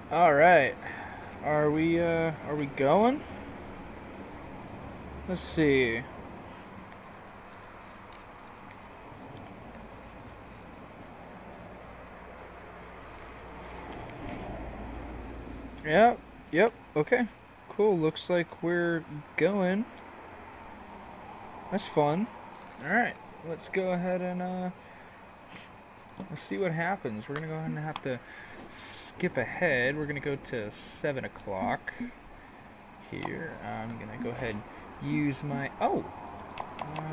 All right. Are we going? Let's see. Yep. Yep. Okay. Cool. Looks like we're going. That's fun. All right. Let's go ahead and let's see what happens. We're gonna go ahead and have to skip ahead. We're gonna go to 7 o'clock here. I'm gonna go ahead and use my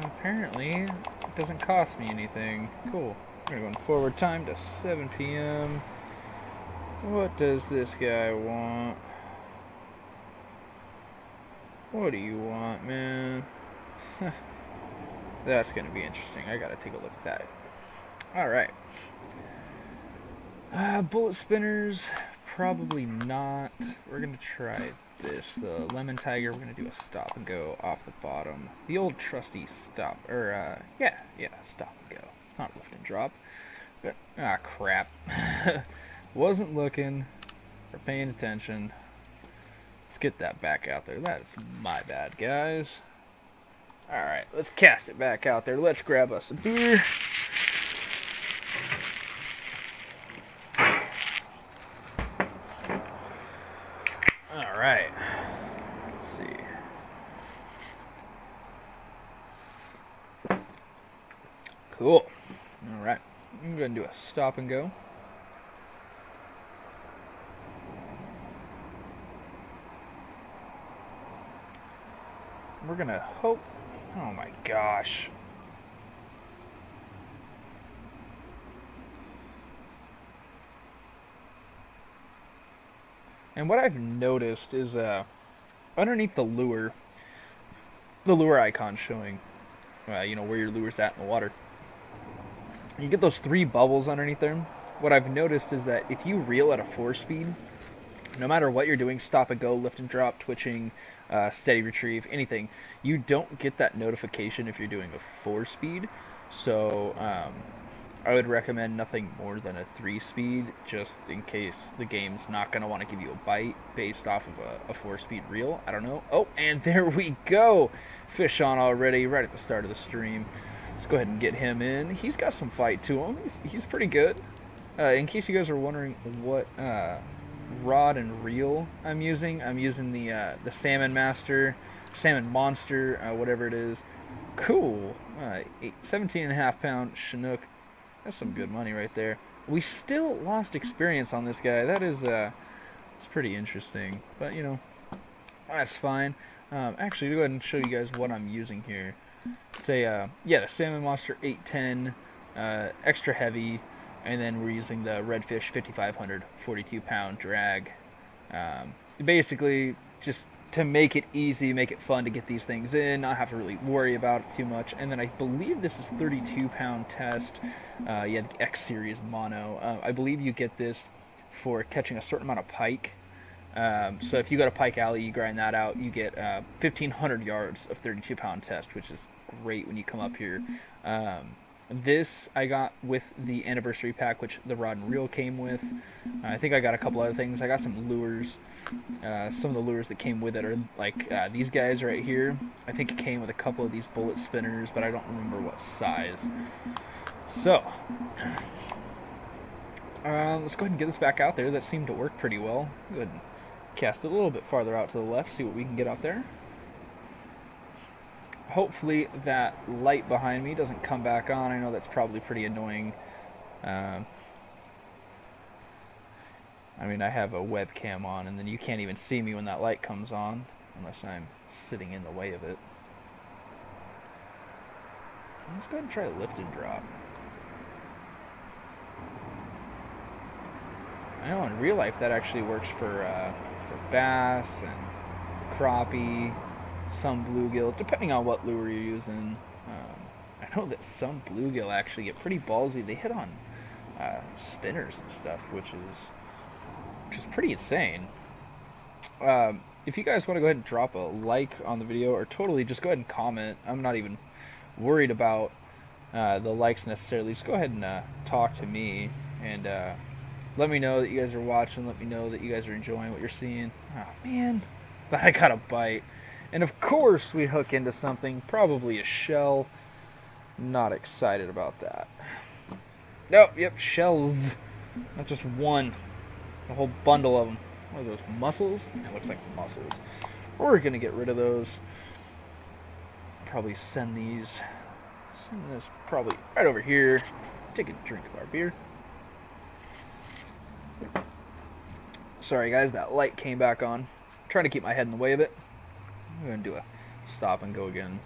apparently it doesn't cost me anything. Cool. We're going forward time to 7 p.m. What does this guy want? What do you want, man? That's gonna be interesting. I gotta take a look at that. Alright. Bullet spinners, probably not. We're gonna try this. The lemon tiger, we're gonna do a stop and go off the bottom. The old trusty stop, or yeah, stop and go. Not lift and drop. But, crap. Wasn't looking or paying attention. Let's get that back out there. That is my bad, guys. Alright, let's cast it back out there. Let's grab us a beer. Alright. Let's see. Cool. Alright. I'm going to do a stop and go. We're going to hope. Oh my gosh. And what I've noticed is underneath the lure icon showing, where your lure's at in the water, you get those three bubbles underneath there. What I've noticed is that if you reel at a 4-speed, no matter what you're doing, stop and go, lift and drop, twitching, steady retrieve, anything, you don't get that notification if you're doing a 4-speed. So I would recommend nothing more than a 3-speed, just in case the game's not going to want to give you a bite based off of a 4-speed reel. I don't know. Oh, and there we go. Fish on already, right at the start of the stream. Let's go ahead and get him in. He's got some fight to him. He's pretty good. In case you guys are wondering what rod and reel I'm using the Salmon Salmon Monster, whatever it is. Cool. 17.5 pound Chinook. That's some good money right there. We still lost experience on this guy. That is, it's pretty interesting. But, that's fine. Actually, to go ahead and show you guys what I'm using here. It's the Salmon Monster 810, extra heavy, and then we're using the Redfish 5500 42-pound drag. Basically, just to make it easy, make it fun to get these things in, not have to really worry about it too much. And then I believe this is 32-pound test. The X Series mono. I believe you get this for catching a certain amount of pike. So if you go to Pike Alley, you grind that out, you get 1,500 yards of 32-pound test, which is great when you come up here. This I got with the anniversary pack, which the rod and reel came with. I think I got a couple other things. I got some lures. Some of the lures that came with it are like these guys right here. I think it came with a couple of these bullet spinners, but I don't remember what size. So, let's go ahead and get this back out there. That seemed to work pretty well. Go ahead and cast it a little bit farther out to the left, see what we can get out there. Hopefully that light behind me doesn't come back on. I know that's probably pretty annoying. I have a webcam on, and then you can't even see me when that light comes on, unless I'm sitting in the way of it. Let's go ahead and try a lift and drop. I know in real life that actually works for bass and crappie, some bluegill, depending on what lure you're using. I know that some bluegill actually get pretty ballsy. They hit on spinners and stuff, which is pretty insane. If you guys want to go ahead and drop a like on the video, or totally just go ahead and comment. I'm not even worried about the likes necessarily. Just go ahead and talk to me, and Let me know that you guys are watching. Let me know that you guys are enjoying what you're seeing. Oh, man. Thought I got a bite. And of course we hook into something, probably a shell. Not excited about that. Nope, yep, shells. Not just one. A whole bundle of them. What are those, mussels? It looks like mussels. We're going to get rid of those. Probably send this probably right over here. Take a drink of our beer. Sorry guys, that light came back on. I'm trying to keep my head in the way of it. I'm going to do a stop and go again.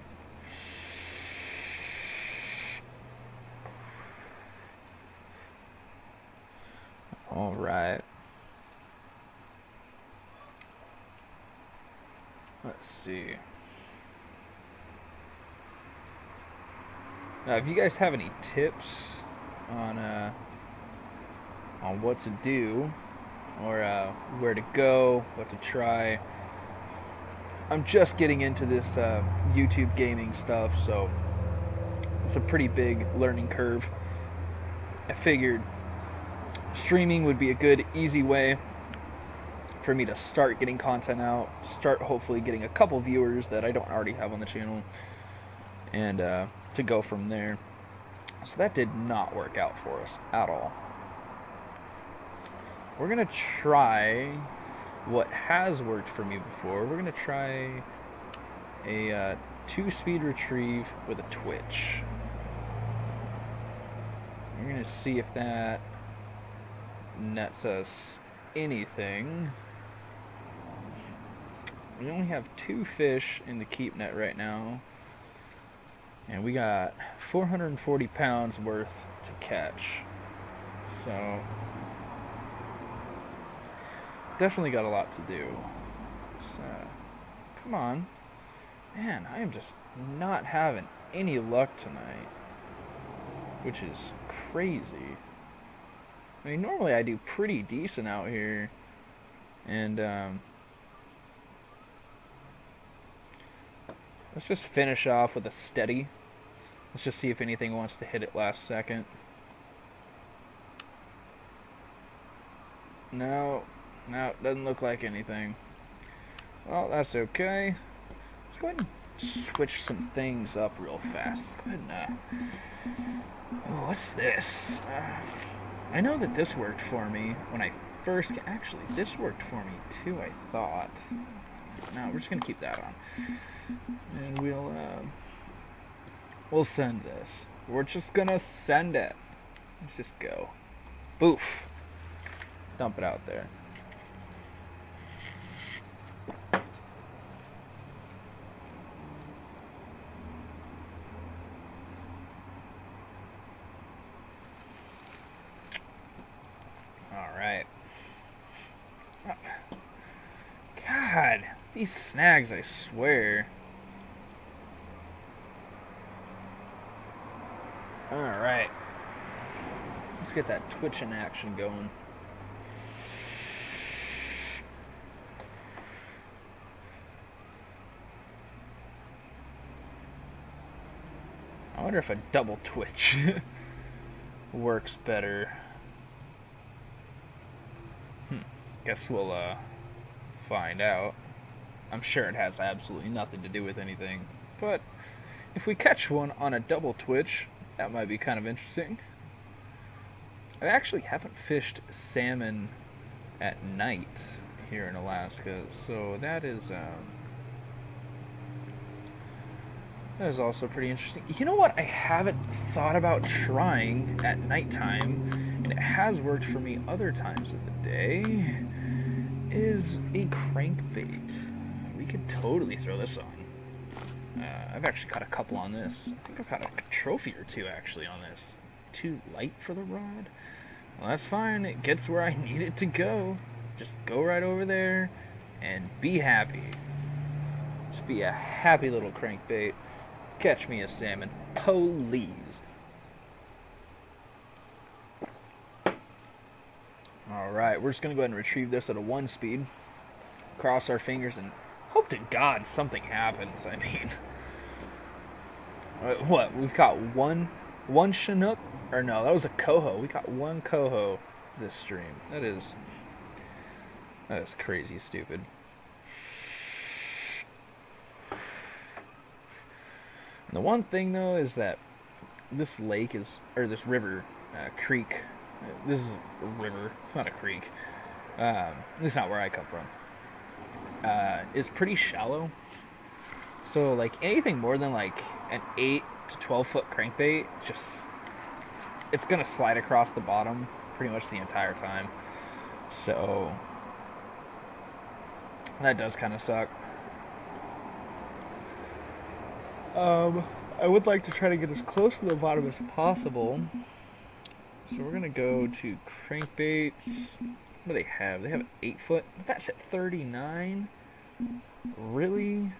All right. Let's see. Now, if you guys have any tips on what to do, or where to go, what to try, I'm just getting into this YouTube gaming stuff, so it's a pretty big learning curve. I figured streaming would be a good, easy way for me to start getting content out, start hopefully getting a couple viewers that I don't already have on the channel, and to go from there. So that did not work out for us at all. We're going to try what has worked for me before. We're going to try a 2-speed retrieve with a twitch. We're going to see if that nets us anything. We only have 2 fish in the keep net right now, and we got 440 pounds worth to catch. So definitely got a lot to do. So, come on. Man, I am just not having any luck tonight, which is crazy. I mean, normally I do pretty decent out here, and let's just finish off with a steady. Let's just see if anything wants to hit it last second. No, doesn't look like anything. Well, that's okay. Let's go ahead and switch some things up real fast. Let's go ahead and, oh, what's this? I know that this worked for me when I first, actually, this worked for me too, I thought. No, we're just going to keep that on. And we'll send this. We're just going to send it. Let's just go. Boof. Dump it out there. Alright. God, these snags, I swear. Alright. Let's get that twitching action going. I wonder if a double twitch works better. Guess we'll find out. I'm sure it has absolutely nothing to do with anything, but if we catch one on a double twitch, that might be kind of interesting. I actually haven't fished salmon at night here in Alaska, so that is also pretty interesting. You know what I haven't thought about trying at nighttime, and it has worked for me other times of the day, is a crankbait. We could totally throw this on. I've actually caught a couple on this. I think I've caught a trophy or 2 actually on this. Too light for the rod? Well, that's fine. It gets where I need it to go. Just go right over there and be happy. Just be a happy little crankbait. Catch me a salmon, please. Alright, we're just going to go ahead and retrieve this at a 1 speed. Cross our fingers and hope to God something happens. I mean, what? We've got one Chinook? Or no, that was a coho. We got 1 coho this stream. That is crazy stupid. And the one thing though is that this lake is, or this river, creek. This is a river. It's not a creek. It's not where I come from. Is pretty shallow. So like anything more than like an 8 to 12 foot crankbait, it's gonna slide across the bottom pretty much the entire time. So that does kind of suck. I would like to try to get as close to the bottom as possible. So we're gonna go to crankbaits. What do they have? They have an 8 foot. That's at 39. Really?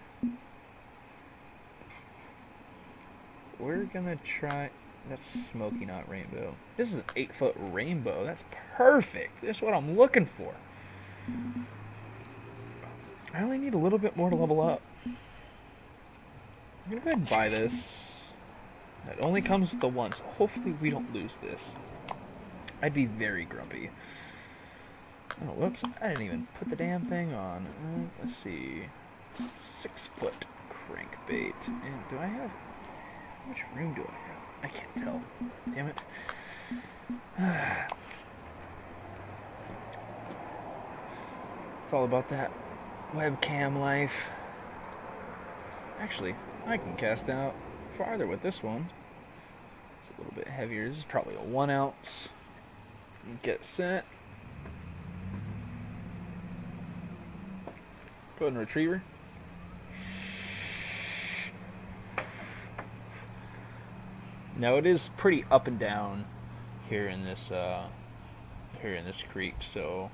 We're gonna try. That's smoky, not rainbow. This is an 8 foot rainbow. That's perfect. That's what I'm looking for. I only need a little bit more to level up. I'm gonna go ahead and buy this. It only comes with the one, so hopefully we don't lose this. I'd be very grumpy. Oh, whoops. I didn't even put the damn thing on. Let's see. 6 foot crankbait. And do I have... How much room do I have? I can't tell. Damn it. It's all about that webcam life. Actually, I can cast out farther with this one. It's a little bit heavier. This is probably a 1 ounce. Get it set. Go ahead and retriever. Now it is pretty up and down here in this creek, so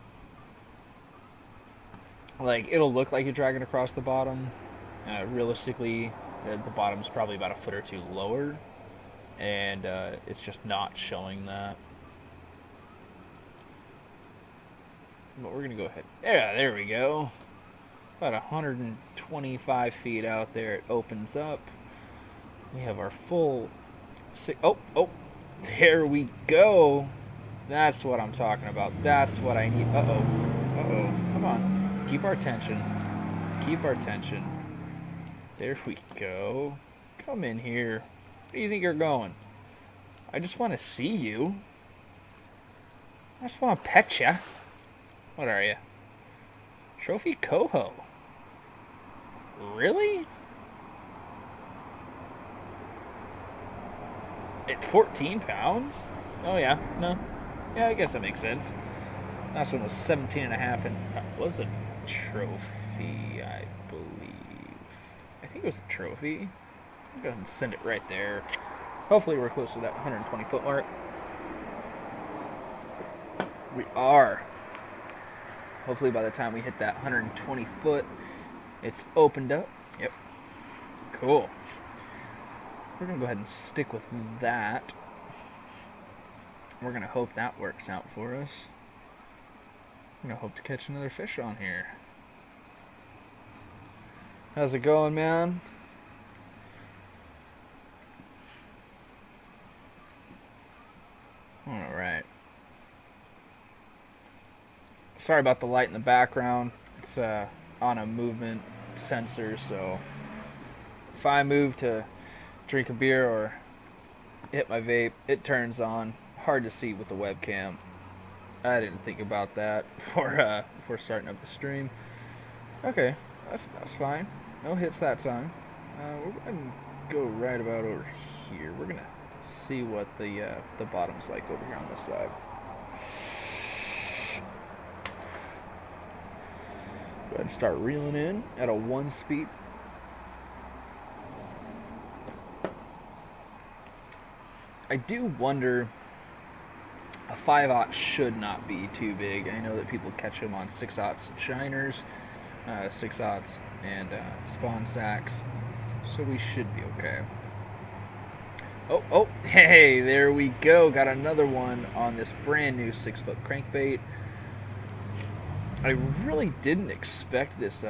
like it'll look like you're dragging across the bottom. Realistically, the bottom's probably about a foot or two lower, and it's just not showing that. But we're gonna go ahead. Yeah, there we go. About 125 feet out there, it opens up. We have our full. Oh, there we go. That's what I'm talking about. That's what I need. Come on. Keep our tension. There we go. Come in here. Where do you think you're going? I just want to see you. I just want to pet ya. What are you? Trophy coho. Really? At 14 pounds? Oh yeah, no. Yeah, I guess that makes sense. Last one was 17 and a half, and that was a trophy, I believe. I think it was a trophy. I'll go ahead and send it right there. Hopefully we're close to that 120 foot mark. We are. Hopefully by the time we hit that 120 foot, it's opened up. Yep. Cool. We're going to go ahead and stick with that. We're going to hope that works out for us. I'm going to hope to catch another fish on here. How's it going, man? Alright. Sorry about the light in the background. It's on a movement sensor, so if I move to drink a beer or hit my vape, it turns on. Hard to see with the webcam. I didn't think about that before starting up the stream. Okay, that's fine. No hits that time. We're going to go right about over here. We're going to see what the bottom's like over here on this side. Go ahead and start reeling in at a 1 speed. I do wonder, a 5/0 should not be too big. I know that people catch them on 6/0 shiners, 6/0 and spawn sacks, so we should be okay. Oh, hey, there we go. Got another one on this brand new 6 foot crankbait. I really didn't expect this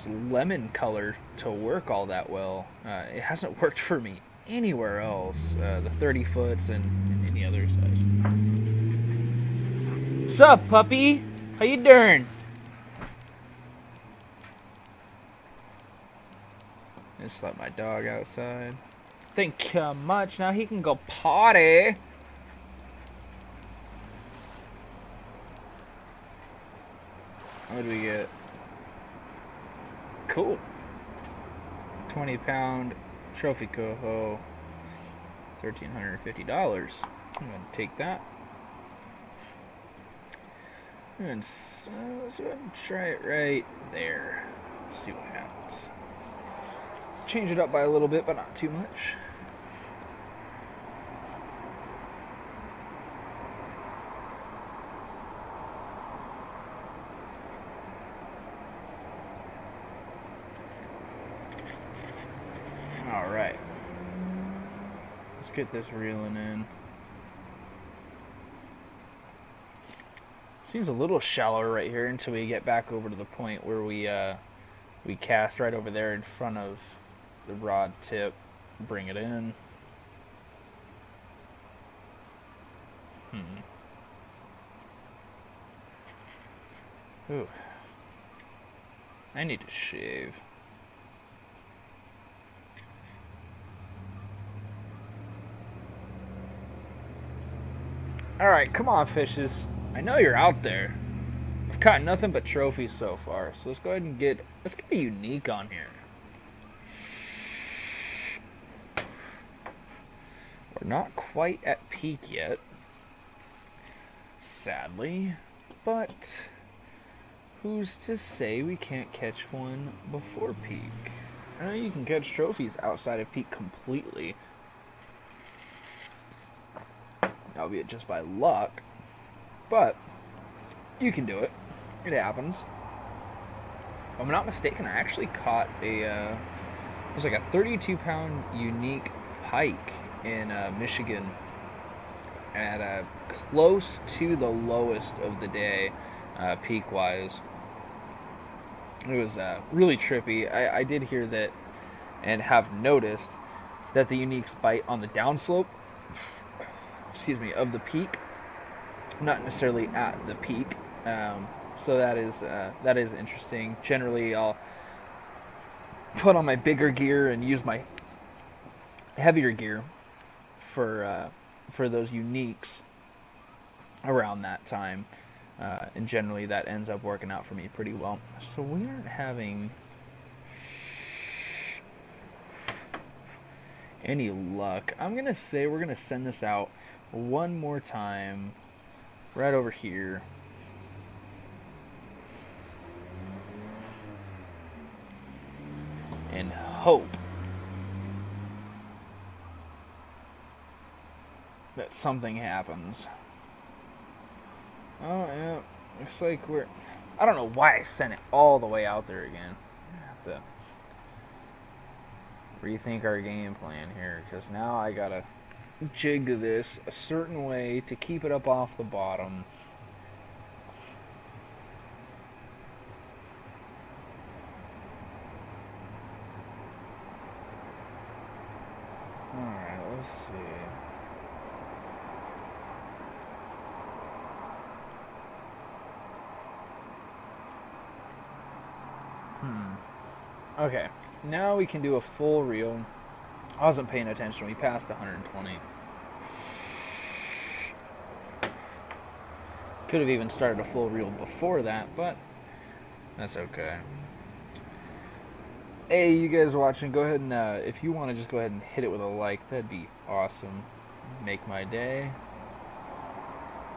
lemon color to work all that well. It hasn't worked for me anywhere else. The 30 foots and any other size. What's up, puppy? How you doing? Just let my dog outside. Thank you much. Now he can go potty. What do we get? Cool. 20-pound trophy coho. $1,350. I'm gonna take that. And so let's go ahead and try it right there. See what happens. Change it up by a little bit, but not too much. All right. Let's get this reeling in. Seems a little shallower right here until we get back over to the point where we cast right over there in front of the rod tip. Bring it in. Ooh. I need to shave. Alright, come on, fishes. I know you're out there. I've caught nothing but trophies so far, so let's go ahead and get a unique on here. We're not quite at peak yet, sadly, but who's to say we can't catch one before peak? I know you can catch trophies outside of peak completely, albeit just by luck, but you can do it. It happens. If I'm not mistaken, I actually caught it was like a 32-pound unique pike in Michigan at close to the lowest of the day, peak-wise. It was really trippy. I did hear that and have noticed that the uniques bite on the downslope, of the peak, not necessarily at the peak. So that is interesting. Generally, I'll put on my bigger gear and use my heavier gear for those uniques around that time, and generally that ends up working out for me pretty well. So we aren't having any luck. I'm gonna say we're gonna send this out one more time right over here. And hope that something happens. Oh, yeah. Looks like I don't know why I sent it all the way out there again. I have to rethink our game plan here, because now I gotta jig this a certain way to keep it up off the bottom. Alright, let's see. Okay, now we can do a full reel. I wasn't paying attention. We passed 120. Could have even started a full reel before that, but that's okay. Hey, you guys watching, go ahead and, if you want to just go ahead and hit it with a like, that'd be awesome. Make my day.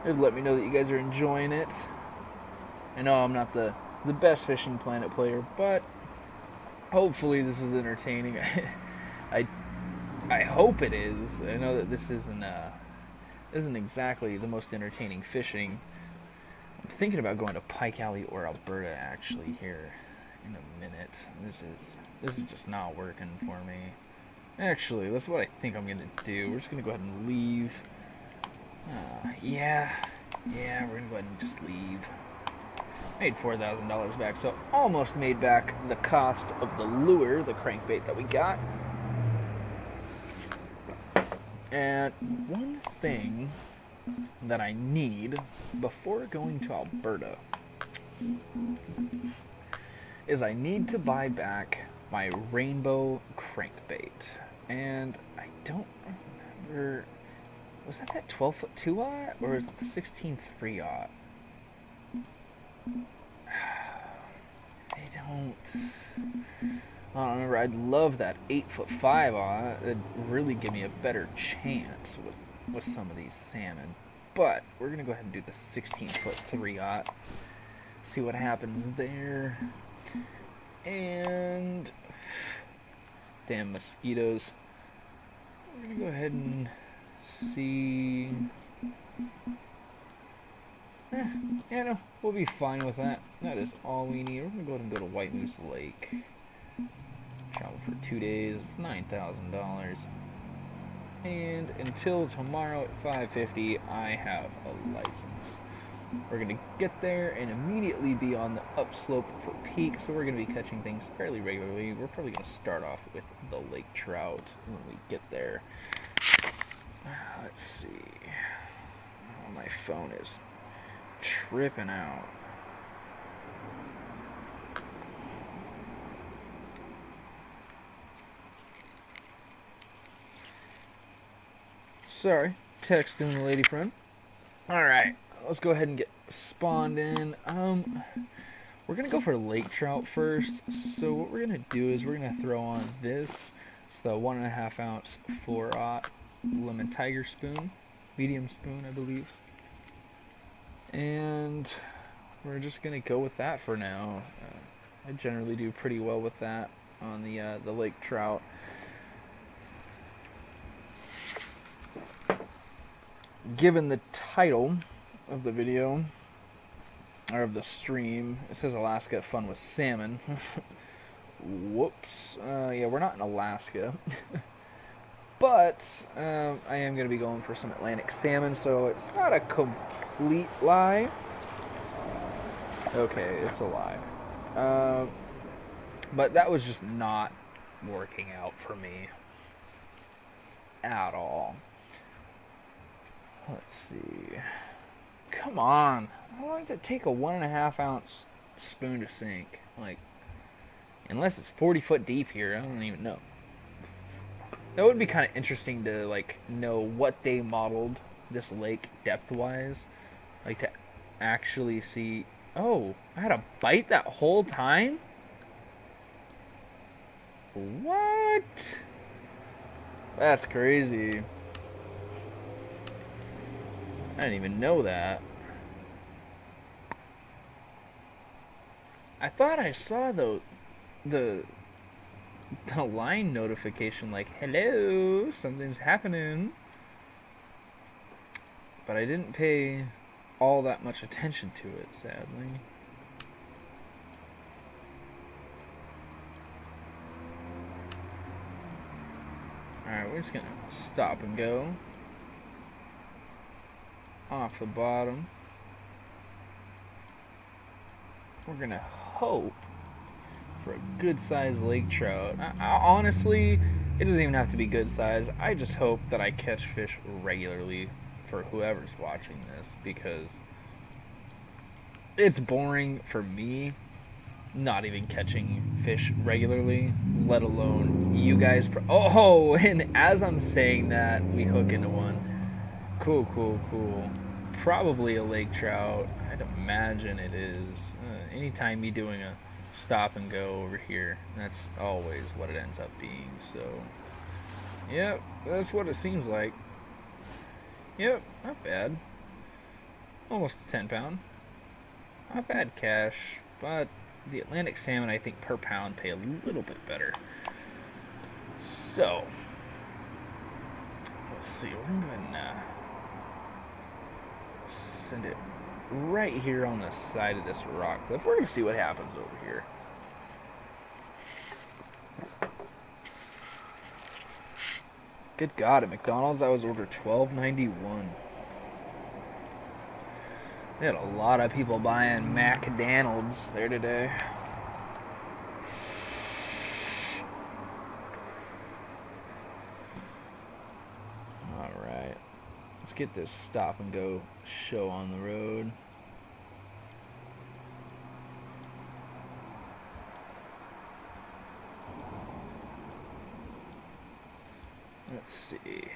It'd let me know that you guys are enjoying it. I know I'm not the best Fishing Planet player, but hopefully this is entertaining. I hope it is. I know that this isn't exactly the most entertaining fishing. I'm thinking about going to Pike Alley or Alberta actually here in a minute. This is just not working for me. Actually, that's what I think I'm gonna do. We're just gonna go ahead and leave. Yeah, we're gonna go ahead and just leave. Made $4,000 back, so almost made back the cost of the lure, the crankbait that we got. And one thing that I need before going to Alberta is I need to buy back my rainbow crankbait. And I don't remember, was that 12-foot 2-aught or is it the 16 3-aught? I don't remember. I'd love that 8-foot 5-aught. It'd really give me a better chance with some of these salmon. But we're gonna go ahead and do the 16-foot 3-aught. See what happens there. And damn mosquitoes. We're gonna go ahead and see. Yeah, no, we'll be fine with that. That is all we need. We're gonna go ahead and go to White Moose Lake. Travel for 2 days. It's $9,000. And until tomorrow at 5:50, I have a license. We're gonna get there and immediately be on the upslope for peak, so we're gonna be catching things fairly regularly. We're probably gonna start off with the lake trout when we get there. Let's see. Oh, my phone is tripping out. Sorry, texting the lady friend. Alright, let's go ahead and get spawned in. We're gonna go for lake trout first. So what we're gonna do is we're gonna throw on this. It's the 1.5 ounce 4-aught lemon tiger spoon, medium spoon, I believe. And we're just gonna go with that for now. I generally do pretty well with that on the lake trout. Given the title of the video, or of the stream, it says Alaska Fun with Salmon. Whoops. Yeah, we're not in Alaska. But I am going to be going for some Atlantic salmon, so it's not a complete lie. Okay, it's a lie. But that was just not working out for me at all. Let's see. Come on. How long does it take a 1.5 ounce spoon to sink? Like, unless it's 40 foot deep here, I don't even know. That would be kind of interesting to, like, know what they modeled this lake depth-wise. Like, to actually see... Oh, I had a bite that whole time? What? That's crazy. I didn't even know that. I thought I saw the line notification like, hello, something's happening. But I didn't pay all that much attention to it, sadly. Alright, we're just gonna stop and go. Off the bottom. We're gonna hope for a good sized lake trout. Honestly, it doesn't even have to be good size. I just hope that I catch fish regularly for whoever's watching this, because it's boring for me not even catching fish regularly, let alone you guys. Oh, and as I'm saying that, we hook into one. Cool, cool, cool. Probably a lake trout. I'd imagine it is. Anytime you're doing a stop and go over here, that's always what it ends up being. So, yep, that's what it seems like. Yep, not bad. Almost a 10 pound. Not bad cash, but the Atlantic salmon, I think, per pound pay a little bit better. So, let's see. We're going to send it right here on the side of this rock cliff. We're going to see what happens over here. Good God, at McDonald's I was ordered $12.91. They had a lot of people buying McDonald's there today. Alright. Let's Let's get this stop and go show on the road. Let's see.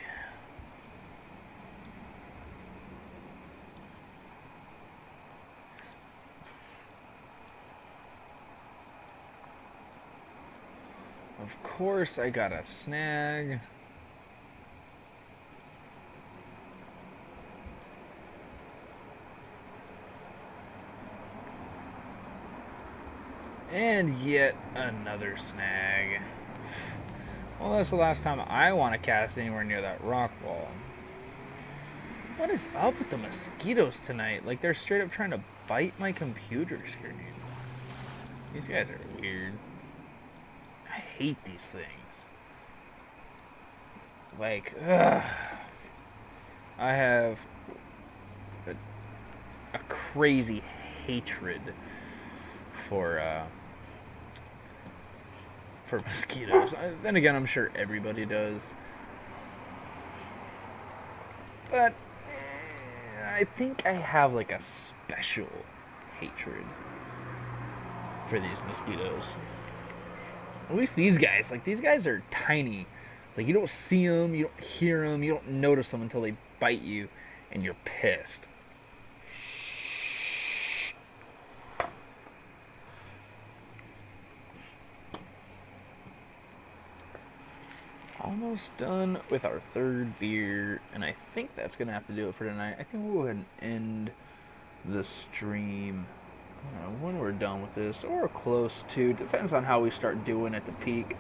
Of course, I got a snag. And yet another snag. Well, that's the last time I want to cast anywhere near that rock wall. What is up with the mosquitoes tonight? Like, they're straight up trying to bite my computer screen. These guys are weird. I hate these things. Like, ugh. I have a crazy hatred for mosquitoes. Then again, I'm sure everybody does. But I think I have like a special hatred for these mosquitoes. At least these guys. Like, these guys are tiny. Like, you don't see them, you don't hear them, you don't notice them until they bite you, and you're pissed. Almost done with our third beer, and I think that's going to have to do it for tonight. I think we'll go ahead and end the stream when we're done with this, or close to. Depends on how we start doing at the peak.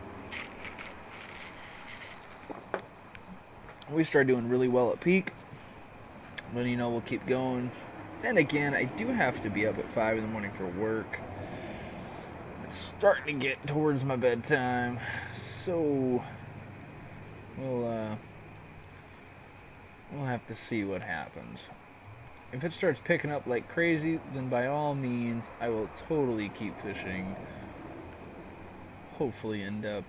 We start doing really well at peak, then we'll keep going. And again, I do have to be up at 5 in the morning for work. It's starting to get towards my bedtime, so we'll have to see what happens. If it starts picking up like crazy, then by all means, I will totally keep fishing. Hopefully end up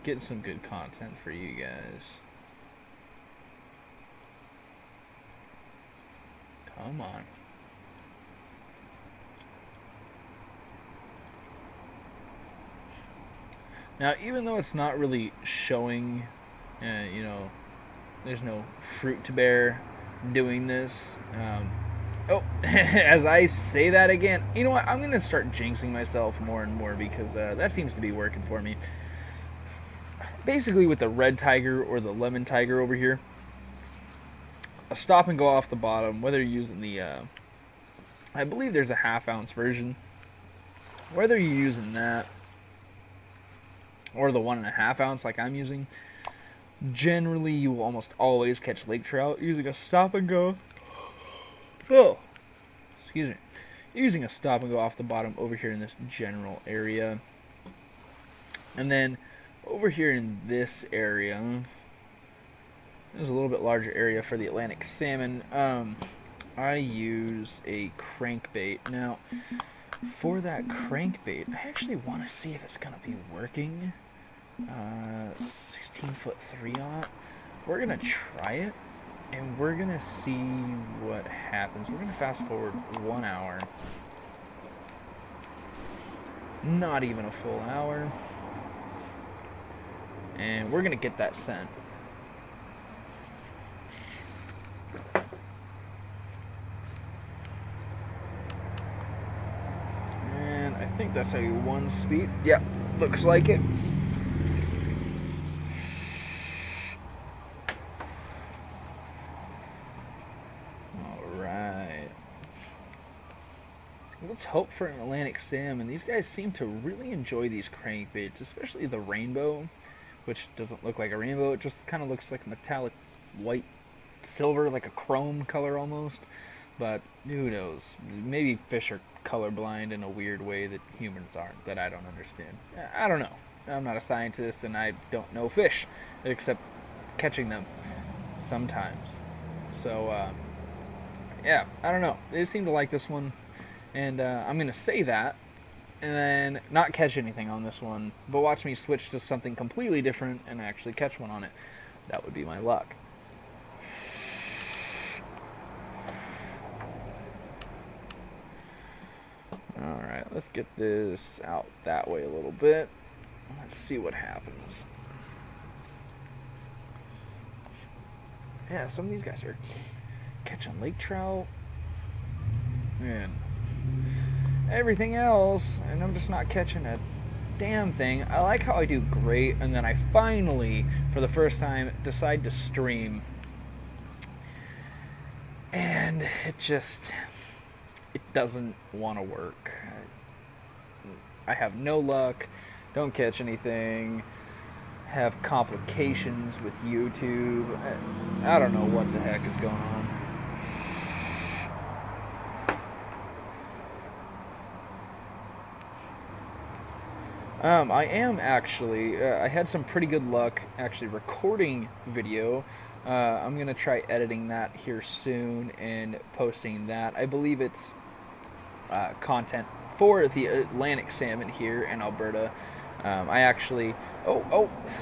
getting some good content for you guys. Come on. Now, even though it's not really showing, there's no fruit to bear doing this. As I say that again, you know what? I'm going to start jinxing myself more and more because that seems to be working for me. Basically, with the red tiger or the lemon tiger over here, a stop and go off the bottom, whether you're using the, I believe there's a 1/2 ounce version, whether you're using that or the 1.5 ounce like I'm using, generally you will almost always catch lake trout using a stop and go. Oh, excuse me. Using a stop and go off the bottom over here in this general area. And then over here in this area, there's a little bit larger area for the Atlantic salmon. I use a crankbait. Now, for that crankbait, I actually want to see if it's going to be working. 16-foot 3/0. We're going to try it, and we're going to see what happens. We're going to fast forward 1 hour. Not even a full hour. And we're going to get that scent. And I think that's a 1 speed. Yep, looks like it. Alright. Let's hope for an Atlantic salmon. These guys seem to really enjoy these crankbaits, especially the rainbow, which doesn't look like a rainbow. It just kind of looks like metallic white silver, like a chrome color almost. But who knows? Maybe fish are colorblind in a weird way that humans aren't, that I don't understand. I don't know. I'm not a scientist, and I don't know fish, except catching them sometimes. So, yeah, I don't know. They seem to like this one, and I'm going to say that, and then not catch anything on this one, but watch me switch to something completely different and actually catch one on it. That would be my luck. Alright, let's get this out that way a little bit. Let's see what happens. Yeah, some of these guys are catching lake trout and everything else, and I'm just not catching a damn thing. I like how I do great, and then I finally, for the first time, decide to stream, and it doesn't want to work. I have no luck, don't catch anything, have complications with YouTube. I don't know what the heck is going on. I am actually, I had some pretty good luck actually recording video. I'm going to try editing that here soon and posting that. I believe it's content for the Atlantic salmon here in Alberta. I actually,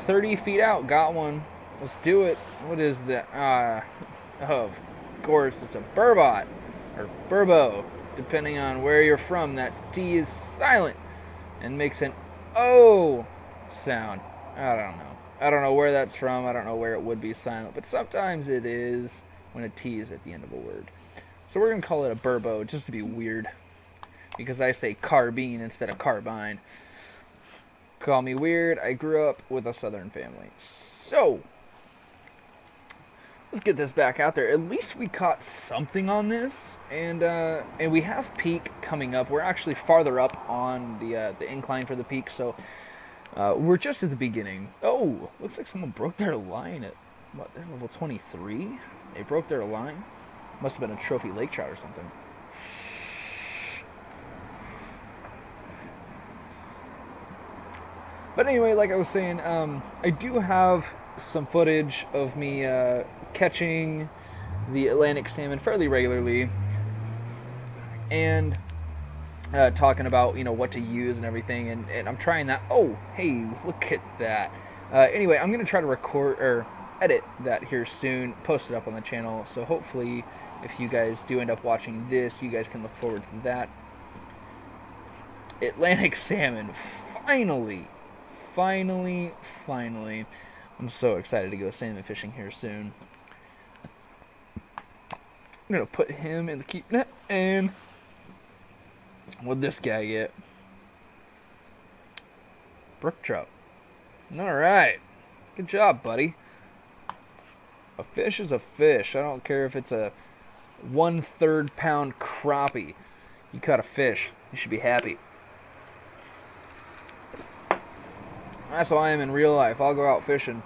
30 feet out, got one. Let's do it. What is that? Of course, it's a burbot, or burbo, depending on where you're from. That T is silent and makes an O sound. I don't know where that's from. I don't know where it would be silent, but sometimes it is when a T is at the end of a word. So we're going to call it a burbo, just to be weird, because I say carbine instead of carbine. Call me weird. I grew up with a southern family. So, let's get this back out there. At least we caught something on this, and we have peak coming up. We're actually farther up on the incline for the peak, so we're just at the beginning. Oh, looks like someone broke their line at, what, they're level 23? They broke their line? Must have been a trophy lake trout or something. But anyway, like I was saying, I do have some footage of me catching the Atlantic salmon fairly regularly, and talking about, what to use and everything, and I'm trying that. Oh, hey, look at that. Anyway, I'm going to try to record or edit that here soon, post it up on the channel, so hopefully if you guys do end up watching this, you guys can look forward to that. Atlantic salmon, finally. I'm so excited to go salmon fishing here soon. I'm going to put him in the keep net, and what'd this guy get? Brook trout. Alright. Good job, buddy. A fish is a fish. I don't care if it's a 1/3 pound crappie. You caught a fish. You should be happy. That's how I am in real life. I'll go out fishing,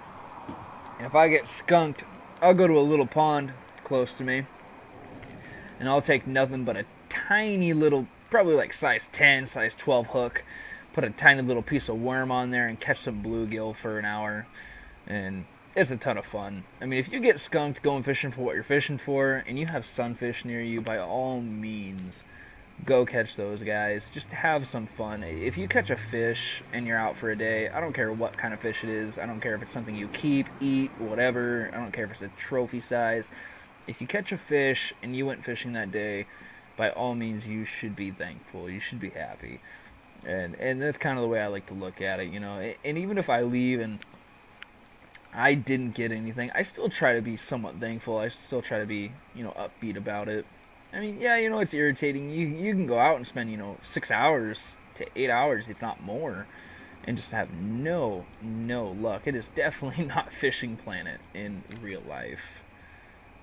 and if I get skunked, I'll go to a little pond close to me, and I'll take nothing but a tiny little, probably like size 10, size 12 hook, put a tiny little piece of worm on there and catch some bluegill for an hour, and it's a ton of fun. I mean, if you get skunked going fishing for what you're fishing for, and you have sunfish near you, by all means, go catch those guys. Just have some fun. If you catch a fish and you're out for a day, I don't care what kind of fish it is. I don't care if it's something you keep, eat, whatever. I don't care if it's a trophy size. If you catch a fish and you went fishing that day, by all means, you should be thankful. You should be happy. And that's kind of the way I like to look at it, And even if I leave and I didn't get anything, I still try to be somewhat thankful. I still try to be, upbeat about it. I mean, yeah, it's irritating. You can go out and spend, 6 hours to 8 hours, if not more, and just have no luck. It is definitely not Fishing Planet in real life.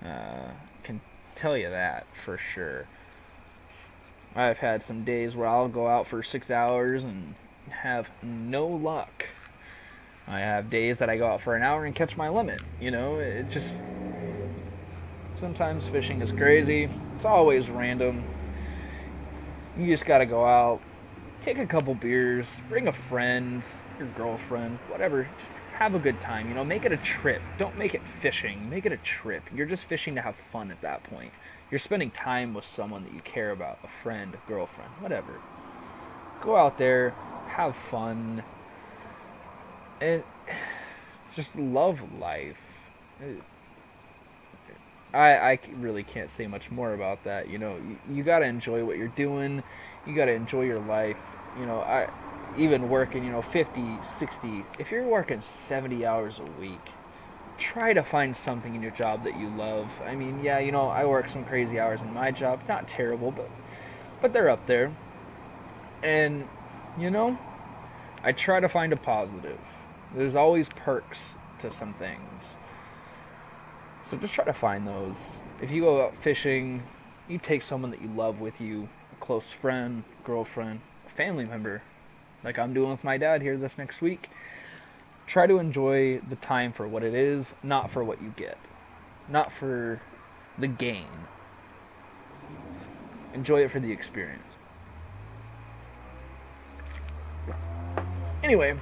Can tell you that for sure. I've had some days where I'll go out for 6 hours and have no luck. I have days that I go out for an hour and catch my limit. It just... Sometimes fishing is crazy. It's always random. You just gotta go out, take a couple beers, bring a friend, your girlfriend, whatever. Just have a good time, Make it a trip. Don't make it fishing. Make it a trip. You're just fishing to have fun at that point. You're spending time with someone that you care about, a friend, a girlfriend, whatever. Go out there, have fun, and just love life. I really can't say much more about that. You got to enjoy what you're doing. You got to enjoy your life. I even working, 50, 60. If you're working 70 hours a week, try to find something in your job that you love. I mean, yeah, I work some crazy hours in my job. Not terrible, but they're up there. And you know, I try to find a positive. There's always perks to some things. So just try to find those. If you go out fishing, you take someone that you love with you, a close friend, girlfriend, a family member, like I'm doing with my dad here this next week. Try to enjoy the time for what it is, not for what you get. Not for the gain. Enjoy it for the experience. Anyway,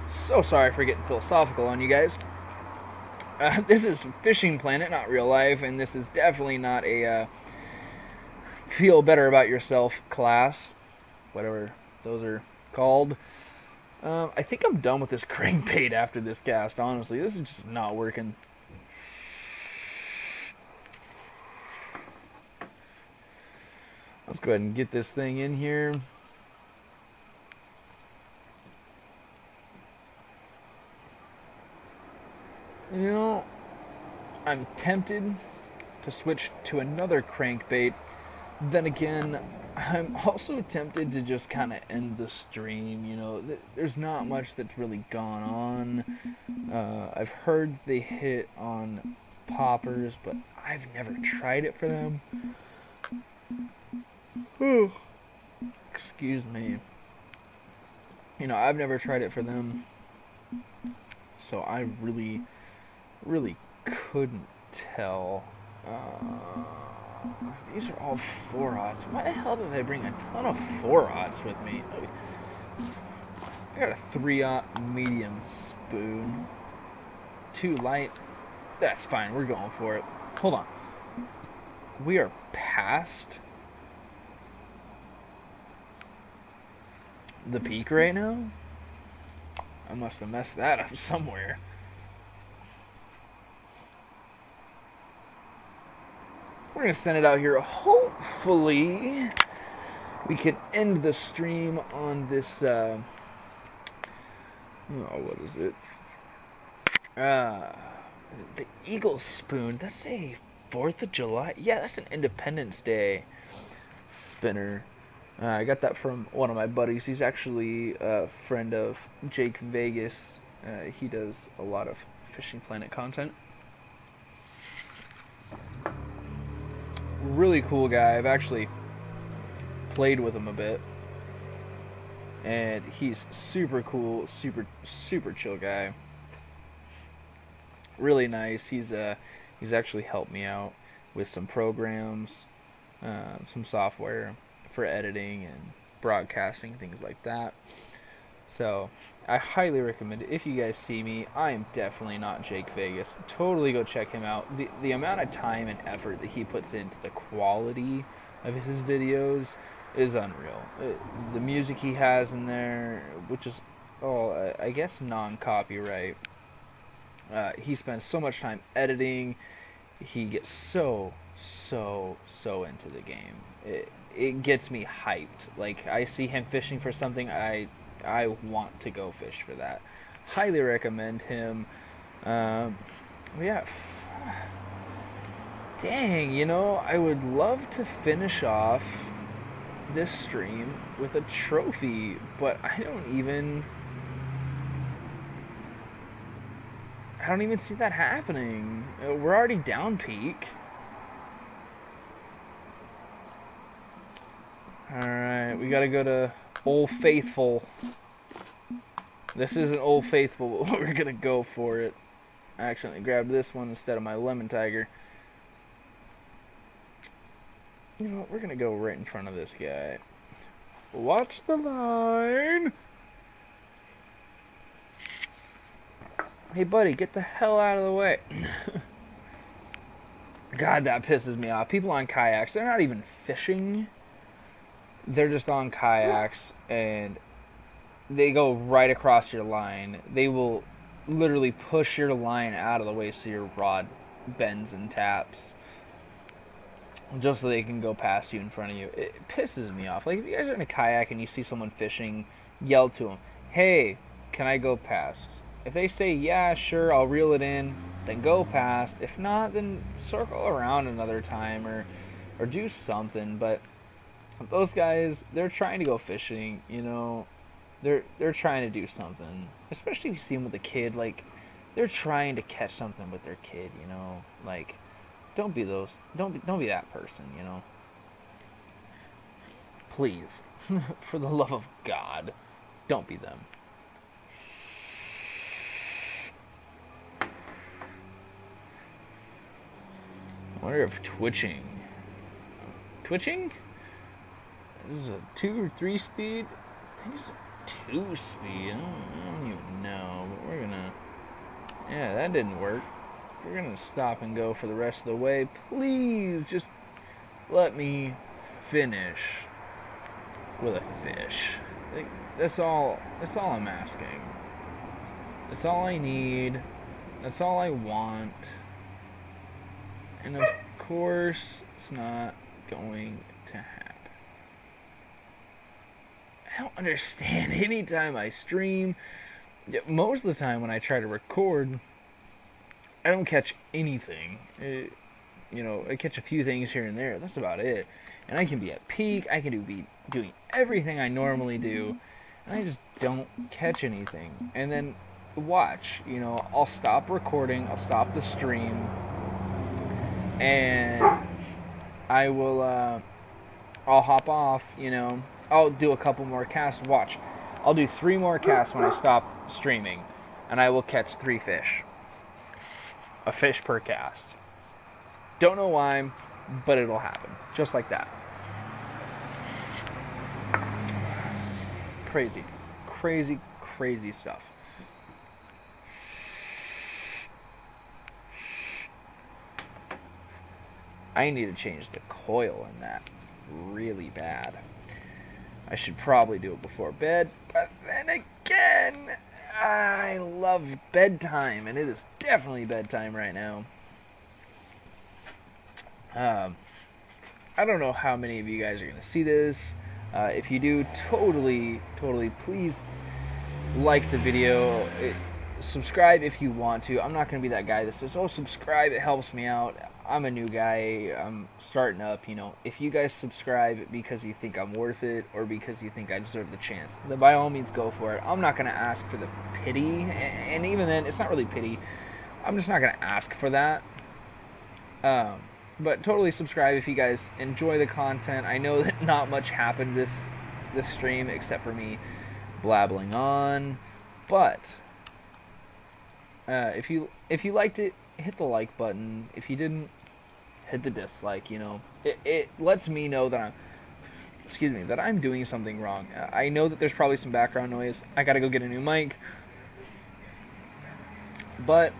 so sorry for getting philosophical on you guys. This is Fishing Planet, not real life, and this is definitely not a feel better about yourself class, whatever those are called. I think I'm done with this crankbait after this cast, honestly. This is just not working. Let's go ahead and get this thing in here. I'm tempted to switch to another crankbait. Then again, I'm also tempted to just kind of end the stream. There's not much that's really gone on. I've heard they hit on poppers, but I've never tried it for them. Excuse me. I've never tried it for them. So I really couldn't tell. These are all 4/0. Why the hell did I bring a ton of 4/0s with me? I got a 3/0 medium spoon. Too light. That's fine. We're going for it. Hold on. We are past the peak right now? I must have messed that up somewhere. We're going to send it out here. Hopefully, we can end the stream on this, what is it? The Eagle Spoon. That's a 4th of July. Yeah, that's an Independence Day spinner. I got that from one of my buddies. He's actually a friend of Jake Vegas. He does a lot of Fishing Planet content. Really cool guy. I've actually played with him a bit. And he's super cool, super chill guy. Really nice. He's actually helped me out with some programs, some software for editing and broadcasting, things like that. So I highly recommend it. If you guys see me, I am definitely not Jake Vegas. Totally go check him out. The amount of time and effort that he puts into the quality of his videos is unreal. The music he has in there, which is I guess non-copyright. He spends so much time editing. He gets so into the game. It gets me hyped. Like, I see him fishing for something, I want to go fish for that. Highly recommend him. Yeah. Dang, I would love to finish off this stream with a trophy, but I don't even see that happening. We're already down peak. Alright, we gotta go to Old Faithful. This isn't Old Faithful, but we're gonna go for it. I accidentally grabbed this one instead of my Lemon Tiger. You know what, we're gonna go right in front of this guy. Watch the line! Hey buddy, get the hell out of the way. God, that pisses me off. People on kayaks, they're not even fishing. They're just on kayaks and they go right across your line. They will literally push your line out of the way so your rod bends and taps just so they can go past you in front of you. It pisses me off. Like, if you guys are in a kayak and you see someone fishing, yell to them, hey, can I go past? If they say, yeah, sure, I'll reel it in, then go past. If not, then circle around another time or do something. But those guys, they're trying to go fishing, you know. They're trying to do something. Especially if you see them with a kid, like, they're trying to catch something with their kid, you know. Like, don't be that person, you know. Please, for the love of God, don't be them. I wonder if twitching. This is a 2 or 3 speed. I think it's a 2 speed. I don't even know, but we're gonna. Yeah, that didn't work. We're gonna stop and go for the rest of the way. Please, just let me finish with a fish. Like, that's all I'm asking. That's all I need. That's all I want. And of course, it's not going to happen. I don't understand. Anytime I stream, most of the time when I try to record, I don't catch anything. I catch a few things here and there. That's about it. And I can be at peak. I can be doing everything I normally do, and I just don't catch anything. And then watch. I'll stop recording. I'll stop the stream, and I will. I'll hop off. I'll do a couple more casts. Watch. I'll do 3 more casts when I stop streaming, and I will catch 3 fish. A fish per cast. Don't know why, but it'll happen. Just like that. Crazy. Crazy, crazy stuff. I need to change the coil in that really bad. I should probably do it before bed, but then again, I love bedtime, and it is definitely bedtime right now. I don't know how many of you guys are going to see this. If you do, totally, please like the video. Subscribe if you want to. I'm not going to be that guy that says, oh, subscribe, it helps me out. I'm a new guy. I'm starting up, If you guys subscribe because you think I'm worth it or because you think I deserve the chance, then by all means go for it. I'm not going to ask for the pity, and even then, it's not really pity. I'm just not going to ask for that. But totally subscribe if you guys enjoy the content. I know that not much happened this stream except for me blabbling on, but if you liked it, hit the like button. If you didn't, hit the dislike. It lets me know that I'm doing something wrong. I know that there's probably some background noise. I gotta go get a new mic, but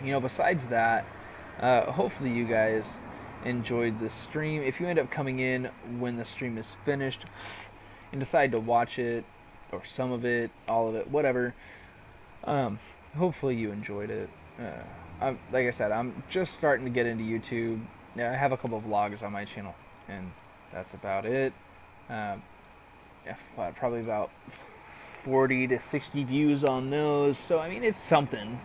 besides that, hopefully you guys enjoyed this stream. If you end up coming in when the stream is finished and decide to watch it, or some of it, all of it, whatever, hopefully you enjoyed it. Like I said, I'm just starting to get into YouTube. I have a couple of vlogs on my channel, and that's about it. Probably about 40 to 60 views on those, so it's something.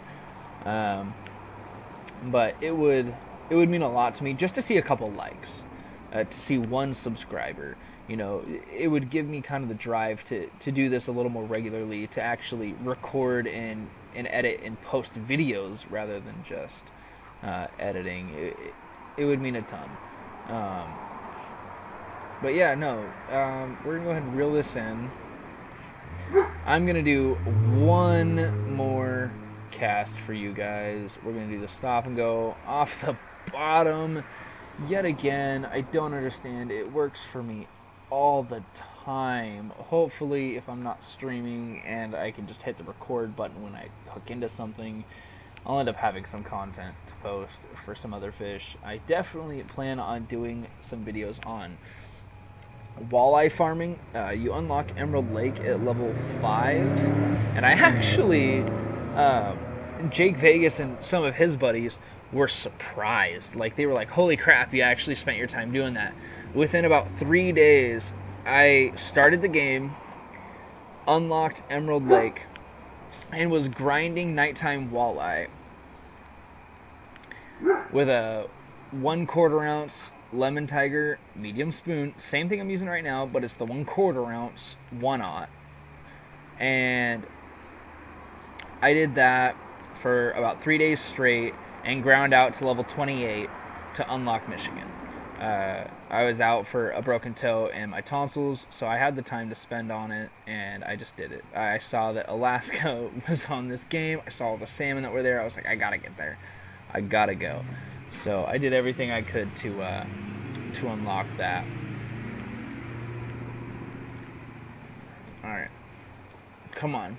But it would mean a lot to me just to see a couple likes, to see 1 subscriber. It would give me kind of the drive to do this a little more regularly, to actually record and edit and post videos rather than just editing. It would mean a ton. But yeah, no, we're going to go ahead and reel this in. I'm going to do 1 more cast for you guys. We're going to do the stop and go off the bottom. Yet again, I don't understand. It works for me all the time. Hopefully, if I'm not streaming and I can just hit the record button when I hook into something, I'll end up having some content to post for some other fish. I definitely plan on doing some videos on walleye farming. You unlock Emerald Lake at level 5, and I actually, Jake Vegas and some of his buddies were surprised. Like, they were like, "Holy crap! You actually spent your time doing that." Within about 3 days, I started the game, unlocked Emerald Lake, and was grinding nighttime walleye with a 1/4 ounce lemon tiger medium spoon. Same thing I'm using right now, but it's the 1/4 ounce 1/0. And I did that for about 3 days straight and ground out to level 28 to unlock Michigan. I was out for a broken toe and my tonsils, so I had the time to spend on it, and I just did it. I saw that Alaska was on this game. I saw all the salmon that were there. I was like, I gotta get there. I gotta go. So I did everything I could to unlock that. All right, come on.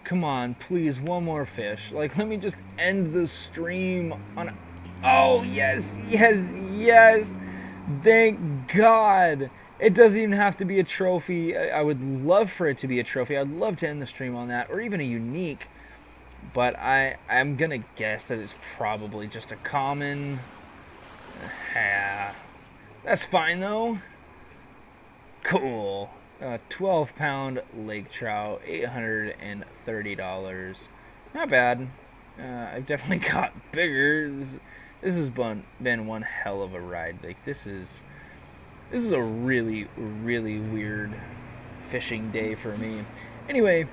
Come on, please, one more fish. Like, let me just end the stream on... Oh, yes, yes, yes. Thank God. It doesn't even have to be a trophy. I would love for it to be a trophy. I'd love to end the stream on that, or even a unique. But I'm going to guess that it's probably just a common. That's fine, though. Cool. 12-pound lake trout, $830. Not bad. I've definitely got bigger. This has been one hell of a ride. Like, this is a really, really weird fishing day for me. Anyway,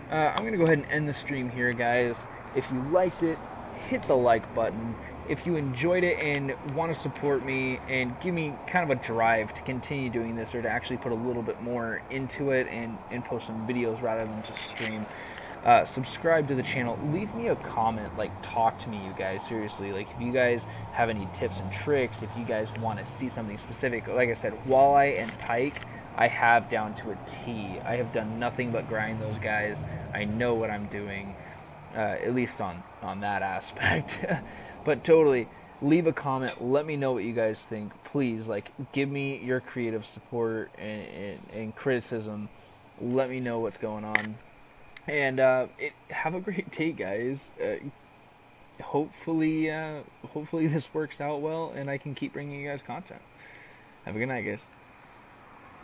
I'm gonna go ahead and end the stream here, guys. If you liked it, hit the like button. If you enjoyed it and want to support me and give me kind of a drive to continue doing this, or to actually put a little bit more into it and post some videos rather than just stream, subscribe to the channel. Leave me a comment. Like, talk to me, you guys. Seriously, like, if you guys have any tips and tricks, if you guys want to see something specific, like I said, walleye and pike, I have down to a T. I have done nothing but grind those guys. I know what I'm doing, at least on that aspect. But totally, leave a comment. Let me know what you guys think. Please, like, give me your creative support and criticism. Let me know what's going on. And have a great day, guys. Hopefully this works out well, and I can keep bringing you guys content. Have a good night, guys.